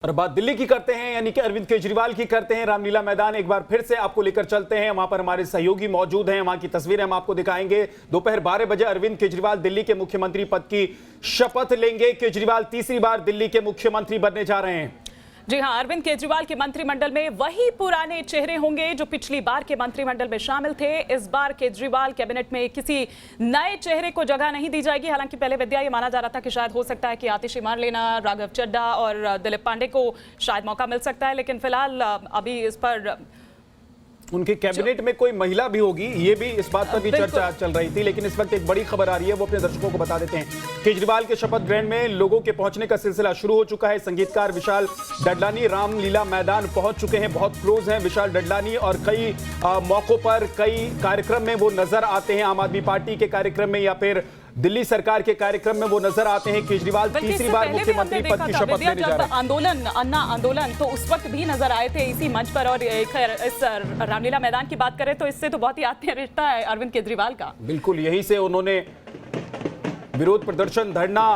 और बात दिल्ली की करते हैं, यानी कि अरविंद केजरीवाल की करते हैं। रामलीला मैदान एक बार फिर से आपको लेकर चलते हैं। वहां पर हमारे सहयोगी मौजूद हैं, वहां की तस्वीरें हम आपको दिखाएंगे। दोपहर 12 बजे अरविंद केजरीवाल दिल्ली के मुख्यमंत्री पद की शपथ लेंगे। केजरीवाल तीसरी बार दिल्ली के मुख्यमंत्री बनने जा रहे हैं। जी हां, अरविंद केजरीवाल के मंत्रिमंडल में वही पुराने चेहरे होंगे जो पिछली बार के मंत्रिमंडल में शामिल थे। इस बार केजरीवाल कैबिनेट में किसी नए चेहरे को जगह नहीं दी जाएगी। हालांकि पहले विद्या ये माना जा रहा था कि शायद हो सकता है कि आतिशी मारलेना, राघव चड्ढा और दिलीप पांडे को शायद मौका मिल सकता है, लेकिन फिलहाल अभी इस पर उनके कैबिनेट में कोई महिला भी होगी, ये भी इस बात पर भी चर्चा चल रही थी। लेकिन इस वक्त एक बड़ी खबर आ रही है, वो अपने दर्शकों को बता देते हैं। केजरीवाल के शपथ ग्रहण में लोगों के पहुंचने का सिलसिला शुरू हो चुका है। संगीतकार विशाल डडलानी रामलीला मैदान पहुंच चुके हैं, बहुत क्लोज हैं विशाल डडलानी, और कई मौकों पर कई कार्यक्रम में वो नजर आते हैं। आम आदमी पार्टी के कार्यक्रम में या फिर दिल्ली सरकार के कार्यक्रम में वो नजर आते हैं। केजरीवाल तीसरी बार मुख्यमंत्री पद की शपथ लेने जा रहे हैं। आंदोलन, अन्ना आंदोलन, तो उस वक्त भी नजर आए थे इसी मंच पर। और इस रामलीला मैदान की बात करें तो इससे तो बहुत ही आत्मीय रिश्ता है अरविंद केजरीवाल का। बिल्कुल, यहीं से उन्होंने विरोध प्रदर्शन, धरना,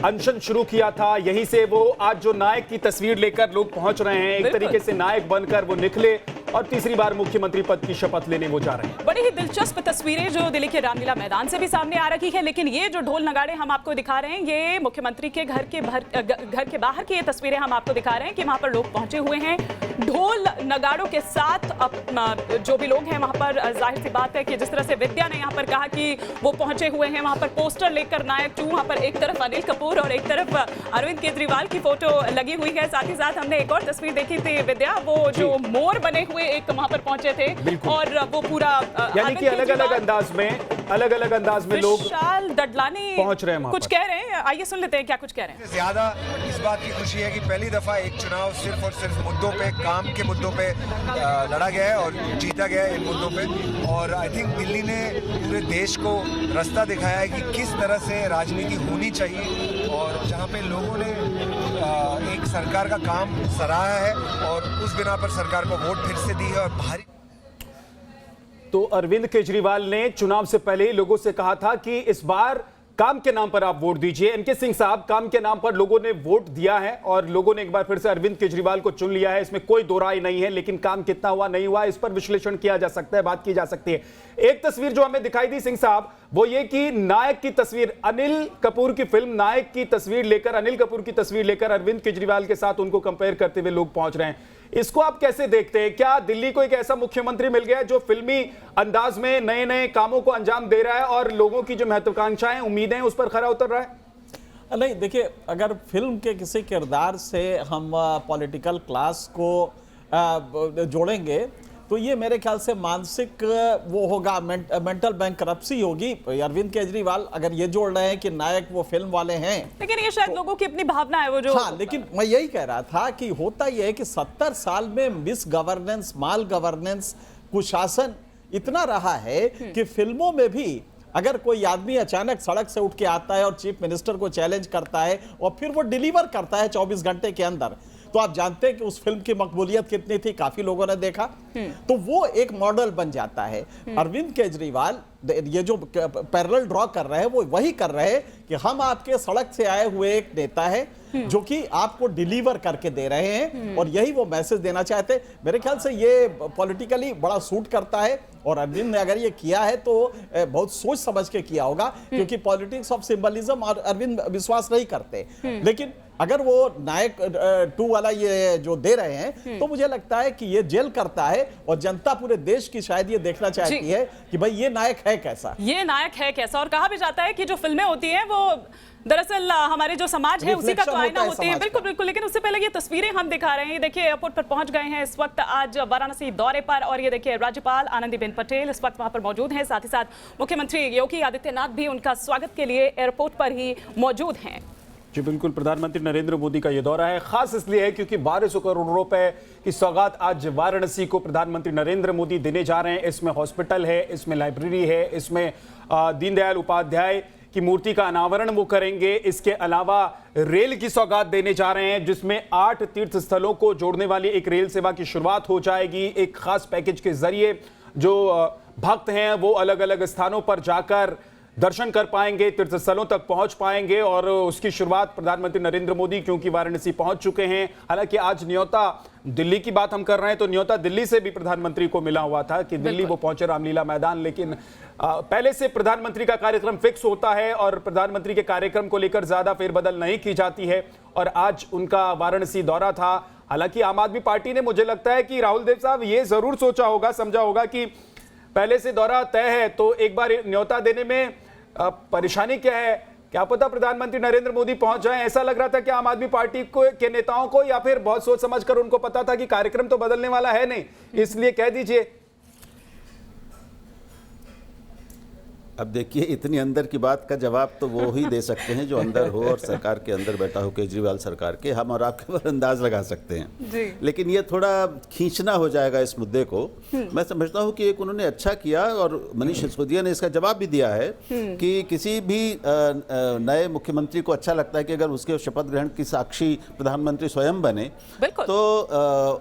अनशन शुरू किया था। यहीं से वो आज जो नायक की तस्वीर लेकर लोग पहुंच रहे हैं, एक तरीके से नायक बनकर वो निकले और तीसरी बार मुख्यमंत्री पद की शपथ लेने वो जा रहे हैं। बड़ी ही दिलचस्प तस्वीरें जो दिल्ली के रामलीला मैदान से भी सामने आ रही है। लेकिन ये जो ढोल नगाड़े हम आपको दिखा रहे हैं, ये मुख्यमंत्री के घर के बाहर की ये तस्वीरें हम आपको दिखा रहे हैं कि वहां पर लोग पहुंचे हुए हैं ढोल नगाड़ों के साथ। जो भी लोग हैं वहां पर, जाहिर सी बात है कि जिस तरह से विद्या ने यहाँ पर कहा कि वो पहुंचे हुए हैं, वहां पर पोस्टर लेकर नायक 2, वहां पर एक तरफ अनिल कपूर और एक तरफ अरविंद केजरीवाल की फोटो लगी हुई है। साथ ही साथ हमने एक और तस्वीर देखी थी विद्या, वो जो मोर बने हुए एक वहां पर पहुंचे थे और वो पूरा यानी कि अलग अलग अंदाज में लोग विशाल डडलानी पहुंच रहे हैं, कुछ कह रहे हैं। आइए सुन लेते हैं क्या कुछ कह रहे हैं। ज्यादा इस बात की खुशी है कि पहली दफा एक चुनाव सिर्फ और सिर्फ मुद्दों पे, काम के मुद्दों पे लड़ा गया है और जीता गया है इन मुद्दों पे। और आई थिंक दिल्ली ने पूरे देश को रास्ता दिखाया है कि किस तरह से राजनीति होनी चाहिए, और जहाँ पे लोगों ने एक सरकार का काम सराहा है और उस बिना पर सरकार को वोट फिर से दी है। और भारी तो अरविंद केजरीवाल ने चुनाव से पहले ही लोगों से कहा था कि इस बार काम के नाम पर आप वोट दीजिए। एनके सिंह साहब, काम के नाम पर लोगों ने वोट दिया है और लोगों ने एक बार फिर से अरविंद केजरीवाल को चुन लिया है, इसमें कोई दो राय नहीं है। लेकिन काम कितना हुआ, नहीं हुआ, इस पर विश्लेषण किया जा सकता है, बात की जा सकती है। एक तस्वीर जो हमें दिखाई दी सिंह साहब, वो ये कि नायक की तस्वीर, अनिल कपूर की फिल्म नायक की तस्वीर लेकर, अनिल कपूर की तस्वीर लेकर अरविंद केजरीवाल के साथ उनको कंपेयर करते हुए लोग पहुंच रहे हैं। इसको आप कैसे देखते हैं? क्या दिल्ली को एक ऐसा मुख्यमंत्री मिल गया जो फिल्मी अंदाज में नए नए कामों को अंजाम दे रहा है और लोगों की जो महत्वाकांक्षाएं, उम्मीदें, उस पर खरा उतर रहा है? नहीं, देखिए, अगर फिल्म के किसी किरदार से हम पॉलिटिकल क्लास को जोड़ेंगे तो ये मेरे ख्याल से मानसिक वो होगा, मेंटल बैंकरप्सी होगी। अरविंद केजरीवाल अगर ये जोड़ रहे हैं कि नायक वो फिल्म वाले हैं, लेकिन ये शायद लोगों की अपनी भावना है वो जो। हाँ, लेकिन मैं यही कह रहा था कि होता ये है कि 70 साल में मिस गवर्नेंस, माल गवर्नेंस, कुशासन इतना रहा है कि फिल्मों में भी अगर कोई आदमी अचानक सड़क से उठ के आता है और चीफ मिनिस्टर को चैलेंज करता है और फिर वो डिलीवर करता है 24 घंटे के अंदर, तो आप जानते हैं कि उस फिल्म की मकबूलियत कितनी थी, काफी लोगों ने देखा। तो वो एक मॉडल बन जाता है। अरविंद केजरीवाल ये जो पैरेलल ड्रॉ कर रहे हैं वो वही कर रहे हैं कि हम आपके सड़क से आए हुए एक नेता है जो कि आपको डिलीवर करके दे रहे हैं, और यही वो मैसेज देना चाहते हैं। मेरे ख्याल से ये पॉलिटिकली बड़ा सूट करता है, और अरविंद ने अगर ये किया है तो बहुत सोच समझ के किया होगा, क्योंकि पॉलिटिक्स ऑफ सिंबलिज्म और अरविंद विश्वास नहीं करते। लेकिन अगर वो नायक 2 वाला ये जो दे रहे हैं तो मुझे लगता है कि ये जेल करता है, और जनता पूरे देश की शायद ये देखना चाहती है कि भाई ये नायक है कैसा, ये नायक है कैसा। और कहा भी जाता है कि जो फिल्में होती हैं वो दरअसल हमारे जो समाज है उसी का तो आईना होते हैं। बिल्कुल बिल्कुल। लेकिन उससे पहले ये तस्वीरें हम दिखा रहे हैं, ये देखिए एयरपोर्ट पर पहुंच गए हैं इस वक्त आज वाराणसी दौरे पर, और ये देखिए राज्यपाल आनंदीबेन पटेल इस वक्त वहां पर मौजूद हैं। साथ ही साथ मुख्यमंत्री योगी आदित्यनाथ भी उनका स्वागत के लिए एयरपोर्ट पर ही मौजूद हैं। जी बिल्कुल, प्रधानमंत्री नरेंद्र मोदी का यह दौरा है, खास इसलिए है क्योंकि 1200 करोड़ रुपए की सौगात आज वाराणसी को प्रधानमंत्री नरेंद्र मोदी देने जा रहे हैं। इसमें हॉस्पिटल है, इसमें लाइब्रेरी है, इसमें दीनदयाल उपाध्याय की मूर्ति का अनावरण वो करेंगे। इसके अलावा रेल की सौगात देने जा रहे हैं, जिसमें 8 तीर्थ स्थलों को जोड़ने वाली एक रेल सेवा की शुरुआत हो जाएगी। एक खास पैकेज के जरिए जो भक्त हैं वो अलग अलग स्थानों पर जाकर दर्शन कर पाएंगे, तीर्थ स्थलों तक पहुंच पाएंगे और उसकी शुरुआत प्रधानमंत्री नरेंद्र मोदी क्योंकि वाराणसी पहुंच चुके हैं। हालांकि आज न्योता दिल्ली की बात हम कर रहे हैं तो न्योता दिल्ली से भी प्रधानमंत्री को मिला हुआ था कि दिल्ली वो पहुंचे रामलीला मैदान, लेकिन पहले से प्रधानमंत्री का कार्यक्रम फिक्स होता है और प्रधानमंत्री के कार्यक्रम को लेकर ज्यादा फेरबदल नहीं की जाती है और आज उनका वाराणसी दौरा था। हालांकि आम आदमी पार्टी ने, मुझे लगता है कि राहुल देव साहब ये जरूर सोचा होगा, समझा होगा कि पहले से दौरा तय है तो एक बार न्योता देने में परेशानी क्या है, क्या पता प्रधानमंत्री नरेंद्र मोदी पहुंच जाएं। ऐसा लग रहा था कि आम आदमी पार्टी के नेताओं को, या फिर बहुत सोच समझकर उनको पता था कि कार्यक्रम तो बदलने वाला है नहीं, इसलिए कह दीजिए। अब देखिए, इतनी अंदर की बात का जवाब तो वो ही दे सकते हैं जो अंदर हो और सरकार के अंदर बैठा हो, केजरीवाल सरकार के। हम और आप केवल अंदाज लगा सकते हैं जी। लेकिन ये थोड़ा खींचना हो जाएगा इस मुद्दे को। मैं समझता हूँ कि एक उन्होंने अच्छा किया और मनीष सिसोदिया ने इसका जवाब भी दिया है कि किसी भी नए मुख्यमंत्री को अच्छा लगता है कि अगर उसके शपथ ग्रहण की साक्षी प्रधानमंत्री स्वयं बने तो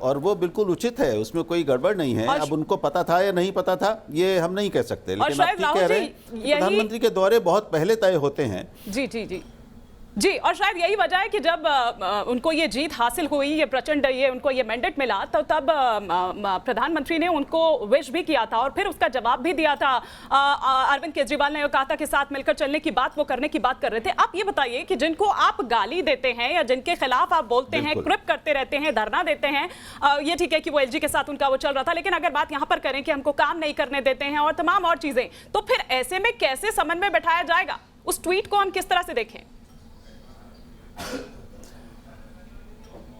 और वो बिल्कुल उचित है, उसमें कोई गड़बड़ नहीं है। अब उनको पता था या नहीं पता था ये हम नहीं कह सकते, लेकिन आप ठीक कह रहे हैं प्रधानमंत्री के दौरे बहुत पहले तय होते हैं। जी जी जी जी, और शायद यही वजह है कि जब उनको ये जीत हासिल हुई, ये प्रचंड उनको ये मैंडेट मिला, तो तब प्रधानमंत्री ने उनको विश भी किया था और फिर उसका जवाब भी दिया था। अरविंद केजरीवाल ने कहा था कि साथ मिलकर चलने की बात वो करने की बात कर रहे थे। आप ये बताइए कि जिनको आप गाली देते हैं या जिनके खिलाफ आप बोलते हैं, क्रिप करते रहते हैं, धरना देते हैं, ये ठीक है कि वो एलजी के साथ उनका वो चल रहा था, लेकिन अगर बात यहाँ पर करें कि हमको काम नहीं करने देते हैं और तमाम और चीजें, तो फिर ऐसे में कैसे समन्वय बैठाया जाएगा? उस ट्वीट को हम किस तरह से देखें?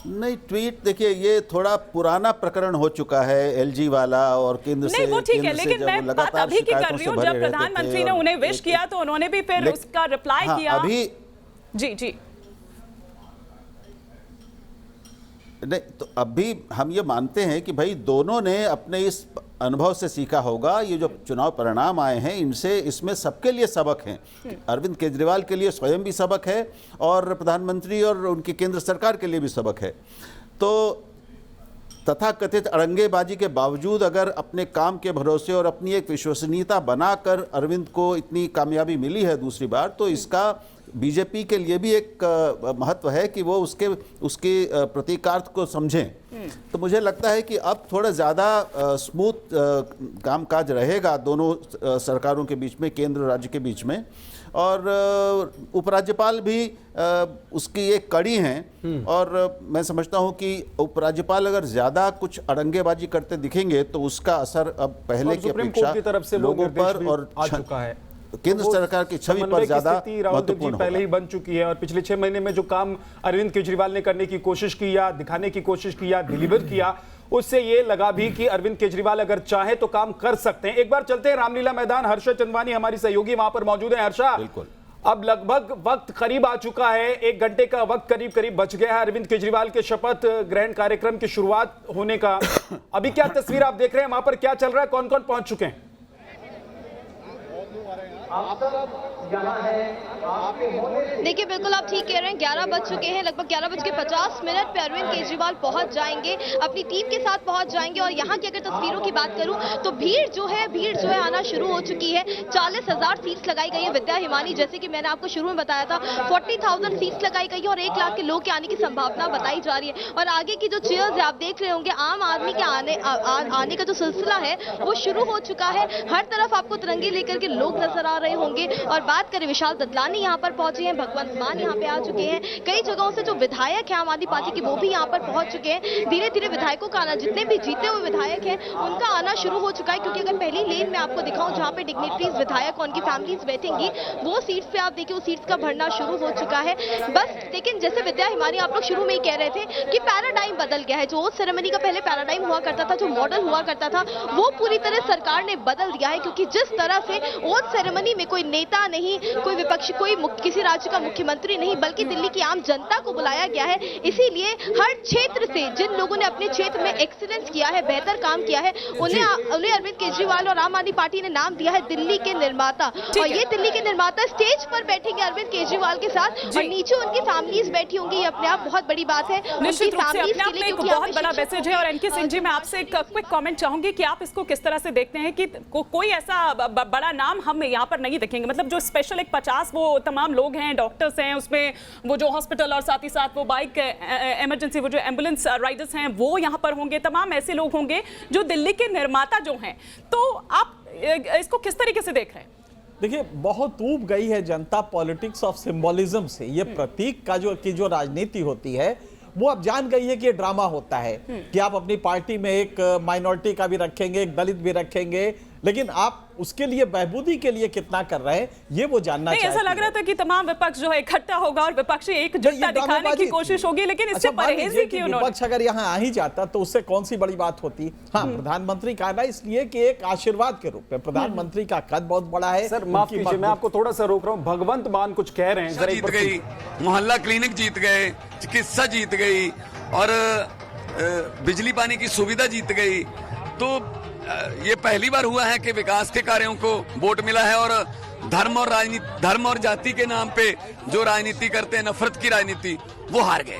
नहीं, ट्वीट देखिए ये थोड़ा पुराना प्रकरण हो चुका है एलजी वाला और केंद्र से। नहीं वो ठीक है, लेकिन मैं बात अभी की कर रही हूँ, जब प्रधानमंत्री ने उन्हें विश किया तो उन्होंने भी फिर उसका रिप्लाई किया। अभी जी जी नहीं, तो अभी हम ये मानते हैं कि भाई दोनों ने अपने इस अनुभव से सीखा होगा। ये जो चुनाव परिणाम आए हैं इनसे, इसमें सबके लिए सबक हैं। अरविंद केजरीवाल के लिए स्वयं भी सबक है और प्रधानमंत्री और उनकी केंद्र सरकार के लिए भी सबक है। तो तथाकथित अड़ंगेबाजी के बावजूद अगर अपने काम के भरोसे और अपनी एक विश्वसनीयता बनाकर अरविंद को इतनी कामयाबी मिली है दूसरी बार, तो इसका बीजेपी के लिए भी एक महत्व है कि वो उसके प्रतीकार्थ को समझें। तो मुझे लगता है कि अब थोड़ा ज़्यादा स्मूथ कामकाज रहेगा दोनों सरकारों के बीच में, केंद्र और राज्य के बीच में। और उपराज्यपाल भी उसकी एक कड़ी हैं और मैं समझता हूं कि उपराज्यपाल अगर ज़्यादा कुछ अड़ंगेबाजी करते दिखेंगे तो उसका असर अब पहले की अपेक्षा लोगों पर और आ चुका है। केंद्र सरकार की छवि पर ज्यादा महत्वपूर्ण पहले ही बन चुकी है और पिछले 6 महीने में जो काम अरविंद केजरीवाल ने करने की कोशिश की या दिखाने की कोशिश की या डिलीवर किया, उससे ये लगा भी कि अरविंद केजरीवाल अगर चाहे तो काम कर सकते हैं। एक बार चलते हैं रामलीला मैदान। हर्षा चंदवानी हमारी सहयोगी वहां पर मौजूद है। हर्षा, बिल्कुल, अब लगभग वक्त करीब आ चुका है, 1 घंटे का वक्त करीब बच गया है अरविंद केजरीवाल के शपथ ग्रहण कार्यक्रम की शुरुआत होने का। अभी क्या तस्वीर आप देख रहे हैं, वहां पर क्या चल रहा है, कौन कौन पहुंच चुके हैं? देखिए बिल्कुल आप ठीक कह रहे हैं, 11 बज चुके हैं। लगभग 11:50 पे अरविंद केजरीवाल पहुंच जाएंगे, अपनी टीम के साथ पहुंच जाएंगे। और यहाँ की अगर तस्वीरों की बात करूं तो भीड़ जो है आना शुरू हो चुकी है। 40,000 सीट्स लगाई गई है विद्या हिमानी, जैसे कि मैंने आपको शुरू में बताया था 40,000 सीट्स लगाई गई है और 1 लाख के लोग के आने की संभावना बताई जा रही है। और आगे की जो चेयर्स है आप देख रहे होंगे, आम आदमी के आने का जो सिलसिला है वो शुरू हो चुका है। हर तरफ आपको तिरंगे लेकर के लोग नजर आ रहे होंगे। और बात करें, विशाल ददलानी यहाँ पर पहुंचे हैं, भगवंत मान यहाँ पे आ चुके हैं। कई जगहों से जो विधायक हैं आम आदमी पार्टी के वो भी यहाँ पर पहुंच चुके हैं। धीरे धीरे विधायकों का आना, जितने भी जीते हुए विधायक हैं उनका आना शुरू हो चुका है। क्योंकि अगर पहली लेन में आपको दिखाऊं जहाँ पे डिग्निटरीज, विधायक और उनकी फैमिलीज बैठेंगी, वो सीट्स पे आप देखिए उस सीट्स का भरना शुरू हो चुका है बस। लेकिन जैसे विद्या हिमानी आप लोग शुरू में ही कह रहे थे कि पैराडाइम बदल गया है। जो ओथ सेरेमनी का पहले पैराडाइम हुआ करता था, जो मॉडल हुआ करता था, वो पूरी तरह सरकार ने बदल दिया है। क्योंकि जिस तरह से ओथ सेरेमनी में कोई नेता नहीं, नहीं, कोई विपक्ष, किसी राज्य का मुख्यमंत्री नहीं, बल्कि दिल्ली की आम जनता को बुलाया गया है। इसीलिए हर क्षेत्र से जिन लोगों ने अपने क्षेत्र में एक्सीलेंस किया है, बेहतर काम किया है, उन्हें अरविंद केजरीवाल और आम आदमी पार्टी ने नाम दिया है दिल्ली के निर्माता। और ये दिल्ली के निर्माता स्टेज पर बैठेंगे अरविंद केजरीवाल के साथ और नीचे उनकी फैमिलीज बैठी होंगी। ये अपने आप बहुत बड़ी बात है। निश्चित रूप से अपने आप में एक बहुत बड़ा मैसेज है। और एनके सिंह जी, मैं आपसे एक क्विक कमेंट चाहूंगी कि आप इसको किस तरह से देखते हैं कि कोई ऐसा बड़ा नाम हम यहाँ पर नहीं देखेंगे, मतलब जो स्पेशल एक 50 वो तमाम लोग हैं, डॉक्टर्स हैं, उसमें वो जो हॉस्पिटल और साथ ही साथ वो बाइक इमरजेंसी वो जो एम्बुलेंस राइडर्स हैं वो यहाँ पर होंगे, तमाम ऐसे लोग होंगे जो दिल्ली के निर्माता जो हैं। तो आप इसको किस तरीके से देख रहे हैं? देखिए, बहुत ऊब गई है जनता पॉलिटिक्स ऑफ सिंबोलिज्म से। ये प्रतीक का जो राजनीति होती है वो अब जान गई है कि ये ड्रामा होता है कि आप अपनी पार्टी में एक माइनॉरिटी का भी रखेंगे, एक दलित भी रखेंगे, लेकिन आप उसके लिए बहबूदी के लिए कितना कर रहे हैं ये वो जानना चाहिए। ऐसा लग रहा था कि तमाम विपक्ष जो है इकट्ठा होगा और विपक्षी एकजुटता दिखाने की कोशिश होगी, लेकिन इससे परहेज ही क्यों? विपक्ष अगर यहाँ आ ही जाता तो उससे कौन सी बड़ी बात होती। हाँ, प्रधानमंत्री का ना इसलिए कि एक आशीर्वाद के रूप में प्रधानमंत्री का कद बहुत बड़ा है। सर माफ कीजिए, मैं आपको थोड़ा सा रोक रहा हूँ। भगवंत मान कुछ कह रहे हैं। जीत गई, मोहल्ला क्लिनिक जीत गए, चिकित्सा जीत गई और बिजली पानी की सुविधा जीत गई। तो ये पहली बार हुआ है कि विकास के कार्यों को वोट मिला है और धर्म और जाति के नाम पे जो राजनीति करते हैं, नफरत की राजनीति, वो हार गए।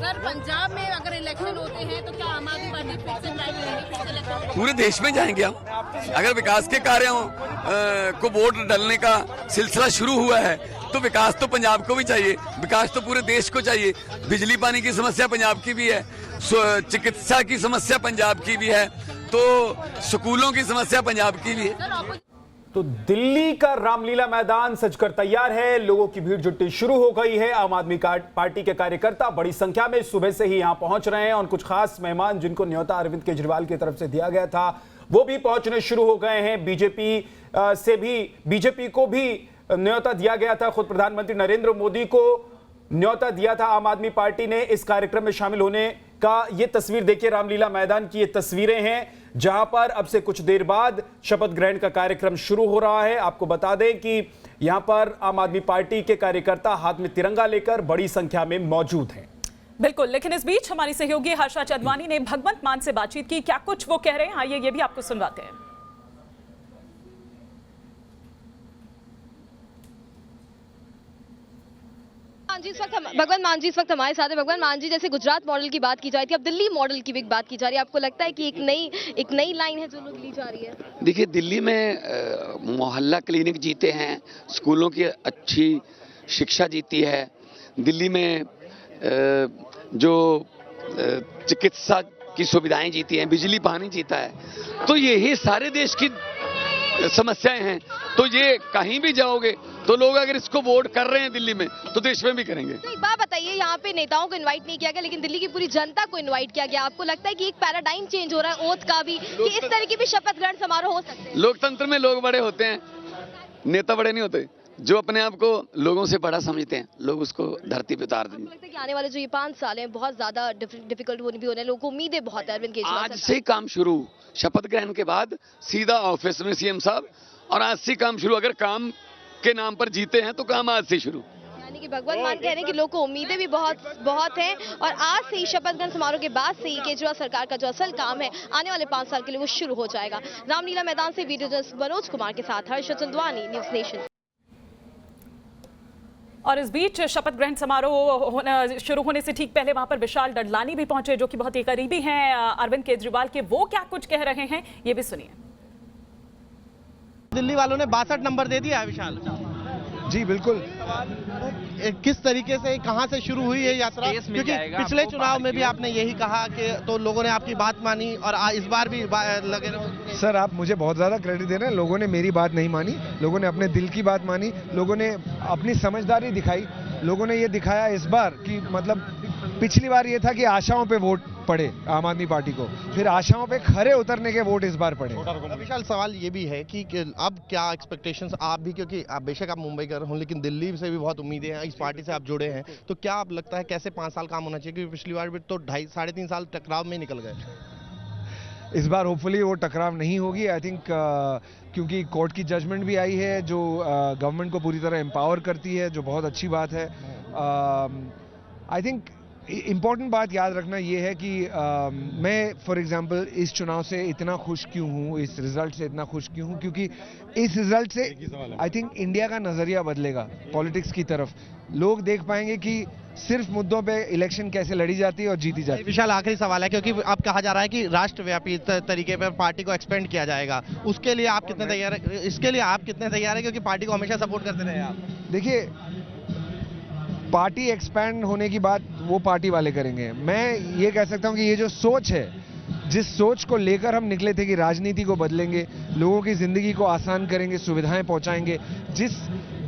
सर, पंजाब में अगर इलेक्शन होते हैं तो क्या आम आदमी पार्टी फिर से ट्राई करेगी? पूरे देश में जाएंगे हम। अगर विकास के कार्यों को वोट डालने का सिलसिला शुरू हुआ है तो विकास तो पंजाब को भी चाहिए, विकास तो पूरे देश को चाहिए। बिजली पानी की समस्या पंजाब की भी है, चिकित्सा की समस्या पंजाब की भी है, तो स्कूलों की समस्या पंजाब की भी है। तो दिल्ली का रामलीला मैदान सजकर तैयार है, लोगों की भीड़ जुटनी शुरू हो गई है। आम आदमी पार्टी के कार्यकर्ता बड़ी संख्या में सुबह से ही यहां पहुंच रहे हैं और कुछ खास मेहमान जिनको न्योता अरविंद केजरीवाल की तरफ से दिया गया था वो भी पहुंचने शुरू हो गए हैं। बीजेपी को भी न्योता दिया गया था, खुद प्रधानमंत्री नरेंद्र मोदी को न्योता दिया था आम आदमी पार्टी ने इस कार्यक्रम में शामिल होने का। ये तस्वीर देखिए, रामलीला मैदान की ये तस्वीरें हैं जहां पर अब से कुछ देर बाद शपथ ग्रहण का कार्यक्रम शुरू हो रहा है। आपको बता दें कि यहां पर आम आदमी पार्टी के कार्यकर्ता हाथ में तिरंगा लेकर बड़ी संख्या में मौजूद हैं। बिल्कुल, लेकिन इस बीच हमारी सहयोगी हर्षा चंदवानी ने भगवंत मान से बातचीत की। क्या कुछ वो कह रहे हैं, आइए ये भी आपको सुनवाते हैं। भगवंत मान जी इस वक्त हमारे साथ है। भगवंत मान जी, जैसे गुजरात मॉडल की बात की जा रही थी, अब दिल्ली मॉडल की भी बात की जा रही है, आपको लगता है कि एक नई लाइन है जो लोग ली जा रही है? देखिए, दिल्ली में मोहल्ला क्लिनिक जीते हैं, स्कूलों की अच्छी शिक्षा जीती है, दिल्ली में जो चिकित्सा की सुविधाएं जीती हैं, बिजली पानी जीता है, तो यही सारे देश की समस्याएं हैं। तो ये कहीं भी जाओगे तो लोग अगर इसको वोट कर रहे हैं दिल्ली में तो देश में भी करेंगे। तो एक बात बताइए, यहाँ पे नेताओं को इनवाइट नहीं किया गया लेकिन दिल्ली की पूरी जनता को इनवाइट किया गया। आपको लगता है कि एक पैराडाइम चेंज हो रहा है ओथ का भी, कि इस तरह की भी शपथ ग्रहण समारोह हो सकते हैं? लोकतंत्र में लोग बड़े होते हैं, नेता बड़े नहीं होते। जो अपने आप को लोगों से बड़ा समझते हैं, लोग उसको धरती पे उतार देंगे। लगता है कि आने वाले जो ये 5 साल हैं बहुत ज्यादा डिफिकल्ट भी होने, लोगों को उम्मीदें बहुत है अरविंद केजरीवाल। आज से ही काम शुरू, शपथ ग्रहण के बाद सीधा ऑफिस में सीएम साहब, और आज से काम शुरू। अगर काम के नाम पर जीते हैं तो काम आज से शुरू। यानी कि भगवंत मान कह रहे हैं कि लोगों को उम्मीदें भी बहुत हैं और आज से ही शपथ ग्रहण समारोह के बाद से ही केजरीवाल सरकार का जो असल काम है आने वाले 5 साल के लिए वो शुरू हो जाएगा। रामलीला मैदान से वीडियो जर्नलिस्ट मनोज कुमार के साथ हर्षा चंदवानी, न्यूज़ नेशन। और इस बीच शपथ ग्रहण समारोह शुरू होने से ठीक पहले वहां पर विशाल डडलानी भी पहुंचे, जो कि बहुत ही करीबी हैं अरविंद केजरीवाल के। वो क्या कुछ कह रहे हैं ये भी सुनिए। दिल्ली वालों ने 62 नंबर दे दिया है विशाल जी। बिल्कुल, किस तरीके से कहां से शुरू हुई है यात्रा, क्योंकि पिछले चुनाव में भी आपने यही कहा कि तो लोगों ने आपकी बात मानी और इस बार भी लगे रहो। सर, आप मुझे बहुत ज़्यादा क्रेडिट दे रहे हैं। लोगों ने मेरी बात नहीं मानी, लोगों ने अपने दिल की बात मानी, लोगों ने अपनी समझदारी दिखाई। लोगों ने ये दिखाया इस बार कि मतलब पिछली बार ये था कि आशाओं पे वोट पड़े आम आदमी पार्टी को, फिर आशाओं पे खरे उतरने के वोट इस बार पड़े। विशाल, सवाल ये भी है कि अब क्या एक्सपेक्टेशंस आप भी, क्योंकि आप बेशक आप मुंबई कर हो लेकिन दिल्ली से भी बहुत उम्मीदें हैं, इस पार्टी से आप जुड़े हैं, तो क्या आप लगता है कैसे 5 साल काम होना चाहिए? क्योंकि पिछली बार भी तो 2.5 साढ़े 3 साल टकराव में निकल गए। इस बार होपफुली वो टकराव नहीं होगी। आई थिंक क्योंकि कोर्ट की जजमेंट भी आई है जो गवर्नमेंट को पूरी तरह एम्पावर करती है, जो बहुत अच्छी बात है। आई थिंक इम्पॉर्टेंट बात याद रखना ये है कि मैं फॉर एग्जांपल इस चुनाव से इतना खुश क्यों हूँ, इस रिजल्ट से इतना खुश क्यों हूँ, क्योंकि इस रिजल्ट से आई थिंक इंडिया का नज़रिया बदलेगा पॉलिटिक्स की तरफ। लोग देख पाएंगे कि सिर्फ मुद्दों पे इलेक्शन कैसे लड़ी जाती है और जीती जाती है। विशाल, आखिरी सवाल है, क्योंकि अब कहा जा रहा है कि राष्ट्रव्यापी तरीके पर पार्टी को एक्सपेंड किया जाएगा, उसके लिए आप कितने तैयार हैं? इसके लिए आप कितने तैयार हैं, क्योंकि पार्टी को हमेशा सपोर्ट करते रहे आप? देखिए, पार्टी एक्सपैंड होने की बात वो पार्टी वाले करेंगे। मैं ये कह सकता हूँ कि ये जो सोच है, जिस सोच को लेकर हम निकले थे कि राजनीति को बदलेंगे, लोगों की जिंदगी को आसान करेंगे, सुविधाएं पहुंचाएंगे, जिस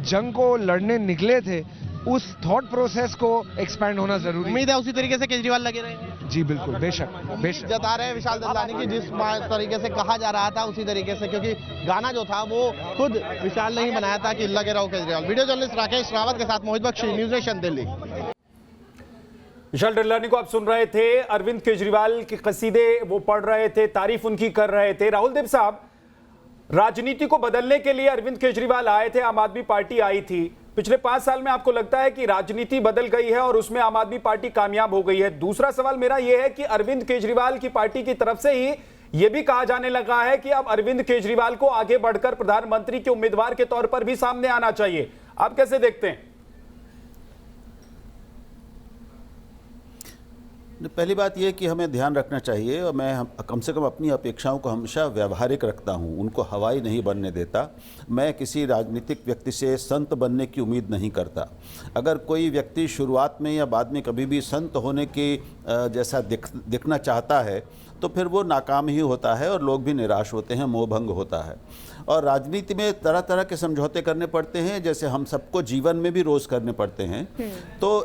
जंग को लड़ने निकले थे, उस थॉट प्रोसेस को एक्सपैंड होना जरूरी। उम्मीद है उसी तरीके से केजरीवाल लगे रहेंगे? जी बिल्कुल, बेशक बेशक। जता रहे हैं विशाल ददलानी की, जिस तरीके से कहा जा रहा था उसी तरीके से, क्योंकि गाना जो था वो खुद विशाल ने ही बनाया था कि लगे रहो केजरीवाल। वीडियो जर्नलिस्ट राकेश रावत के साथ मोहित बख्शी, न्यूज़ नेशन दिल्ली। विशाल ददलानी को आप सुन रहे थे, अरविंद केजरीवाल के कसीदे वो पढ़ रहे थे, तारीफ उनकी कर रहे थे। राहुल देव साहब, राजनीति को बदलने के लिए अरविंद केजरीवाल आए थे, आम आदमी पार्टी आई थी। पिछले 5 साल में आपको लगता है कि राजनीति बदल गई है और उसमें आम आदमी पार्टी कामयाब हो गई है? दूसरा सवाल मेरा यह है कि अरविंद केजरीवाल की पार्टी की तरफ से ही यह भी कहा जाने लगा है कि अब अरविंद केजरीवाल को आगे बढ़कर प्रधानमंत्री के उम्मीदवार के तौर पर भी सामने आना चाहिए। आप कैसे देखते हैं? पहली बात यह कि हमें ध्यान रखना चाहिए, और मैं कम से कम अपनी अपेक्षाओं को हमेशा व्यवहारिक रखता हूं, उनको हवाई नहीं बनने देता। मैं किसी राजनीतिक व्यक्ति से संत बनने की उम्मीद नहीं करता। अगर कोई व्यक्ति शुरुआत में या बाद में कभी भी संत होने की जैसा दिखना चाहता है तो फिर वो नाकाम ही होता है और लोग भी निराश होते हैं, मोहभंग होता है। और राजनीति में तरह तरह के समझौते करने पड़ते हैं, जैसे हम सबको जीवन में भी रोज़ करने पड़ते हैं। तो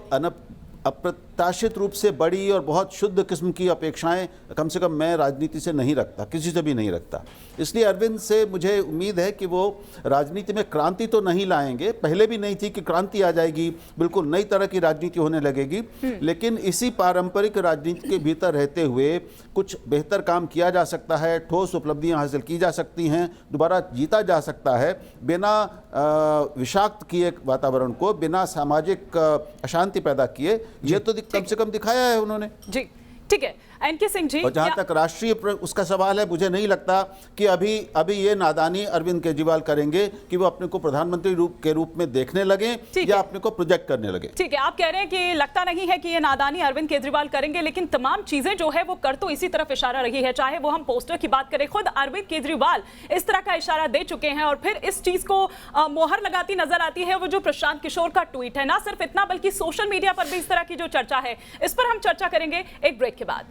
अप्रत्याशित रूप से बड़ी और बहुत शुद्ध किस्म की अपेक्षाएं कम से कम मैं राजनीति से नहीं रखता, किसी से भी नहीं रखता। इसलिए अरविंद से मुझे उम्मीद है कि वो राजनीति में क्रांति तो नहीं लाएंगे, पहले भी नहीं थी कि क्रांति आ जाएगी, बिल्कुल नई तरह की राजनीति होने लगेगी, लेकिन इसी पारंपरिक राजनीति के भीतर रहते हुए कुछ बेहतर काम किया जा सकता है, ठोस उपलब्धियां हासिल की जा सकती हैं, दोबारा जीता जा सकता है बिना विषाक्त किए वातावरण को, बिना सामाजिक अशांति पैदा किए। ये तो कम से कम दिखाया है उन्होंने। जी ठीक है, एनके सिंह जी। और जहां तक राष्ट्रीय उसका सवाल है, मुझे नहीं लगता कि अभी ये नादानी अरविंद केजरीवाल करेंगे कि वो अपने को प्रधानमंत्री के रूप में देखने लगे या अपने को प्रोजेक्ट करने लगे। ठीक है, आप कह रहे हैं कि लगता नहीं है कि ये नादानी अरविंद केजरीवाल करेंगे, लेकिन तमाम चीजें जो है वो कर तो इसी तरफ इशारा रही है। चाहे वो हम पोस्टर की बात करें, खुद अरविंद केजरीवाल इस तरह का इशारा दे चुके हैं और फिर इस चीज को मोहर लगाती नजर आती है वो जो प्रशांत किशोर का ट्वीट है। ना सिर्फ इतना बल्कि सोशल मीडिया पर भी इस तरह की जो चर्चा है, इस पर हम चर्चा करेंगे एक ब्रेक के बाद।